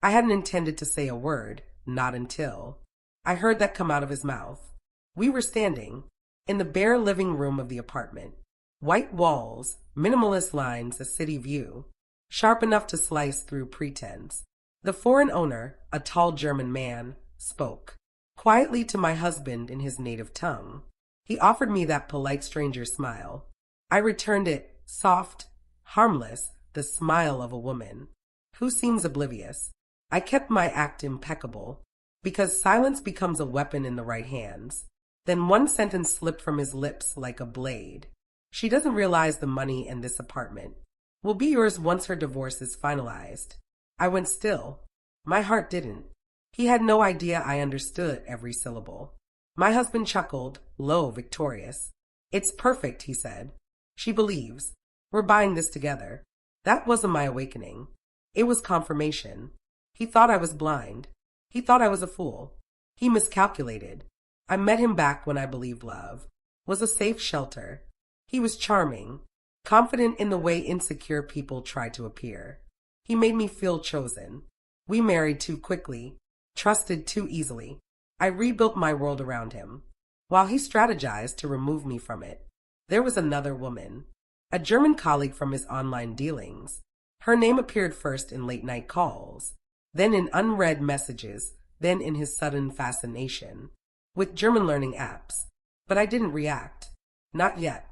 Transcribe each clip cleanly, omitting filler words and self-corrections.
I hadn't intended to say a word, not until I heard that come out of his mouth. We were standing in the bare living room of the apartment. White walls, minimalist lines, a city view, sharp enough to slice through pretense. The foreign owner, a tall German man, spoke quietly to my husband in his native tongue. He offered me that polite stranger smile. I returned it, soft, harmless, the smile of a woman who seems oblivious. I kept my act impeccable, because silence becomes a weapon in the right hands. Then one sentence slipped from his lips like a blade. She doesn't realize the money in this apartment will be yours once her divorce is finalized. I went still. My heart didn't. He had no idea I understood every syllable. My husband chuckled, low, victorious. It's perfect, he said. She believes. We're buying this together. That wasn't my awakening. It was confirmation. He thought I was blind. He thought I was a fool. He miscalculated. I met him back when I believed love was a safe shelter. He was charming, confident in the way insecure people try to appear. He made me feel chosen. We married too quickly, trusted too easily. I rebuilt my world around him, while he strategized to remove me from it. There was another woman, a German colleague from his online dealings. Her name appeared first in late-night calls, then in unread messages, then in his sudden fascination with German learning apps. But I didn't react. Not yet.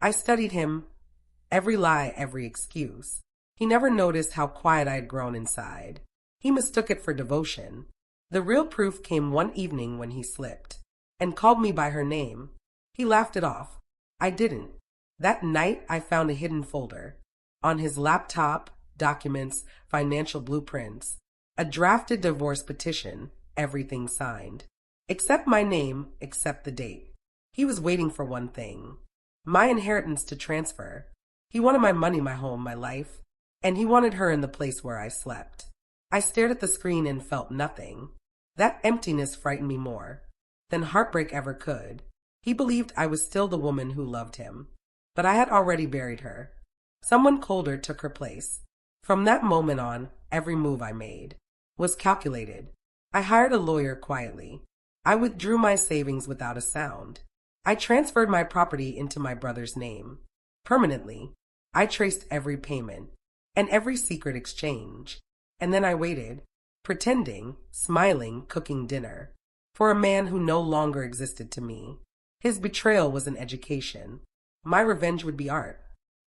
I studied him, every lie, every excuse. He never noticed how quiet I had grown inside. He mistook it for devotion. The real proof came one evening when he slipped and called me by her name. He laughed it off. I didn't. That night I found a hidden folder. On his laptop, documents, financial blueprints, a drafted divorce petition, everything signed. Except my name, except the date. He was waiting for one thing. My inheritance to transfer. He wanted my money, my home, my life. And he wanted her in the place where I slept. I stared at the screen and felt nothing. That emptiness frightened me more than heartbreak ever could. He believed I was still the woman who loved him, but I had already buried her. Someone colder took her place. From that moment on, every move I made was calculated. I hired a lawyer quietly. I withdrew my savings without a sound. I transferred my property into my brother's name. Permanently, I traced every payment and every secret exchange. And then I waited, pretending, smiling, cooking dinner, for a man who no longer existed to me. His betrayal was an education. My revenge would be art.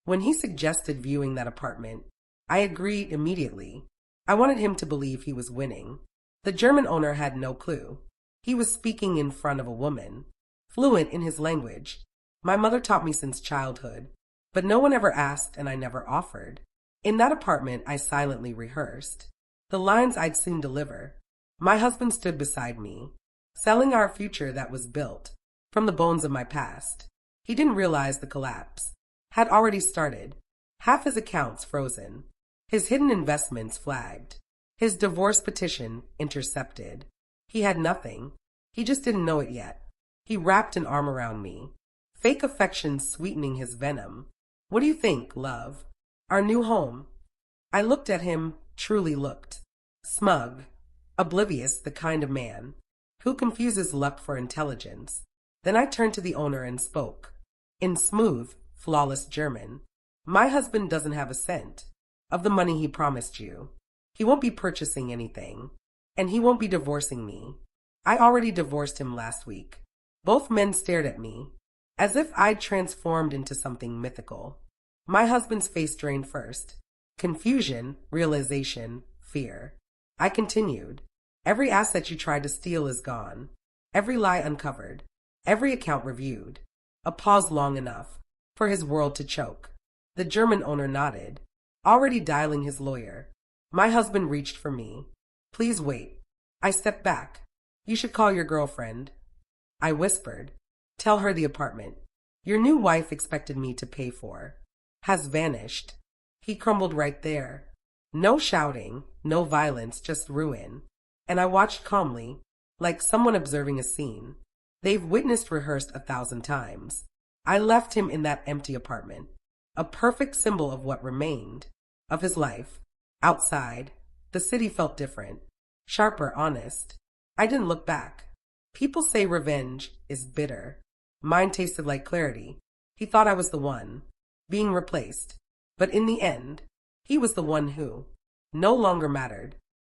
When he suggested viewing that apartment, I agreed immediately. I wanted him to believe he was winning. The German owner had no clue. He was speaking in front of a woman, fluent in his language. My mother taught me since childhood, but no one ever asked and I never offered. In that apartment, I silently rehearsed the lines I'd soon deliver. My husband stood beside me, selling our future that was built from the bones of my past. He didn't realize the collapse had already started. Half his accounts frozen, his hidden investments flagged, his divorce petition intercepted. He had nothing. He just didn't know it yet. He wrapped an arm around me, fake affection sweetening his venom. What do you think, love? Our new home? I looked at him, truly looked. Smug, oblivious, the kind of man who confuses luck for intelligence. Then I turned to the owner and spoke, in smooth, flawless German. My husband doesn't have a cent of the money he promised you. He won't be purchasing anything, and he won't be divorcing me. I already divorced him last week. Both men stared at me, as if I'd transformed into something mythical. My husband's face drained first. Confusion, realization, fear. I continued. Every asset you tried to steal is gone. Every lie uncovered. Every account reviewed. A pause long enough for his world to choke. The German owner nodded, already dialing his lawyer. My husband reached for me. Please wait. I stepped back. You should call your girlfriend. I whispered. Tell her the apartment your new wife expected me to pay for has vanished. He crumbled right there. No shouting, no violence, just ruin. And I watched calmly, like someone observing a scene they've witnessed rehearsed 1,000 times. I left him in that empty apartment, a perfect symbol of what remained of his life. Outside, The city felt different, sharper, honest. I didn't look back. People say revenge is bitter. Mine tasted like clarity. He thought I was the one, being replaced. But in the end, he was the one who no longer mattered.